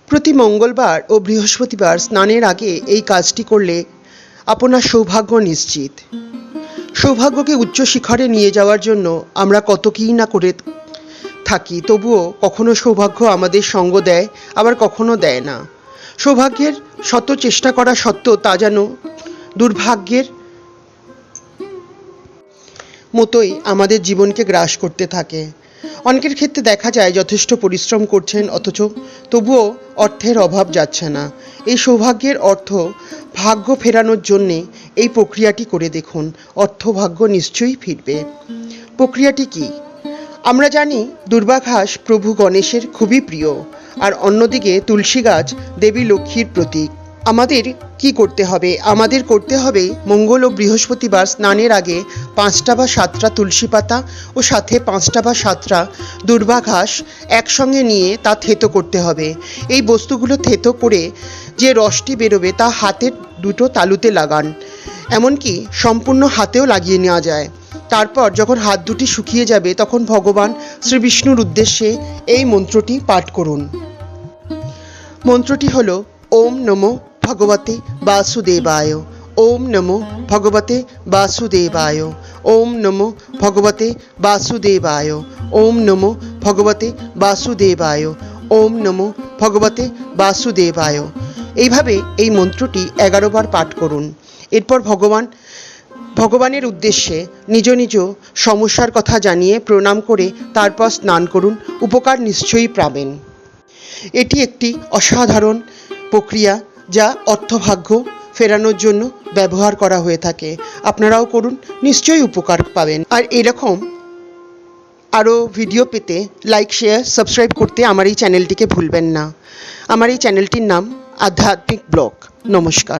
প্রতি মঙ্গলবার ও বৃহস্পতিবার স্নানের আগে এই কাজটি করলে আপনার সৌভাগ্য নিশ্চিত। সৌভাগ্যকে উচ্চ শিখরে নিয়ে যাওয়ার জন্য আমরা কত কী না করে থাকি, তবুও কখনো সৌভাগ্য আমাদের সঙ্গ দেয়, আবার কখনো দেয় না। সৌভাগ্যের শত চেষ্টা করা সত্ত্বেও তা যেন দুর্ভাগ্যের মতোই আমাদের জীবনকে গ্রাস করতে থাকে। অনেকের ক্ষেত্রে দেখা যায় যথেষ্ট পরিশ্রম করছেন, অথচ তবুও অর্থের অভাব যাচ্ছে না। এই সৌভাগ্যের অর্থ ভাগ্য ফেরানোর জন্যে এই প্রক্রিয়াটি করে দেখুন, অর্থভাগ্য নিশ্চয়ই ফিরবে। প্রক্রিয়াটি কি? আমরা জানি দুর্বা ঘাস প্রভু গণেশের খুবই প্রিয়, আর অন্যদিকে তুলসী গাছ দেবী লক্ষ্মীর প্রতীক। আমাদের কি করতে হবে? আমাদের করতে হবে মঙ্গল ও বৃহস্পতিবার স্নানের আগে 5টা বা 7টা তুলসী পাতা ও সাথে 5টা বা 7টা দুর্বা ঘাস একসঙ্গে নিয়ে তা থেতো করতে হবে। এই বস্তুগুলো থেতো করে যে রসটি বেরোবে তা হাতের দুটো তালুতে লাগান, এমনকি সম্পূর্ণ হাতেও লাগিয়ে নেওয়া যায়। তারপর যখন হাত দুটি শুকিয়ে যাবে তখন ভগবান শ্রীবিষ্ণুর উদ্দেশ্যে এই মন্ত্রটি পাঠ করুন। মন্ত্রটি হল ওম নমো ভগবতে বাসুদেবায়, ওম নমো ভগবতে বাসুদেবায়, ওম নমো ভগবতে বাসুদেবায়, ওম নমো ভগবতে বাসুদেবায়, ওম নমো ভগবতে বাসুদেবায়। এইভাবে এই মন্ত্রটি 11 বার পাঠ করুন। এরপর ভগবানের উদ্দেশ্যে নিজ নিজ সমস্যার কথা জানিয়ে প্রণাম করে তারপর স্নান করুন, উপকার নিশ্চয়ই পাবেন। এটি একটি অসাধারণ প্রক্রিয়া যা অর্থভাগ্য ফেরানোর জন্য ব্যবহার করা হয়ে থাকে। আপনারাও করুন, নিশ্চয়ই উপকার পাবেন। আর এরকম আরও ভিডিও পেতে লাইক, শেয়ার, সাবস্ক্রাইব করতে আমার এই চ্যানেলটিকে ভুলবেন না। আমার এই চ্যানেলটির নাম আধ্যাত্মিক ব্লগ। নমস্কার।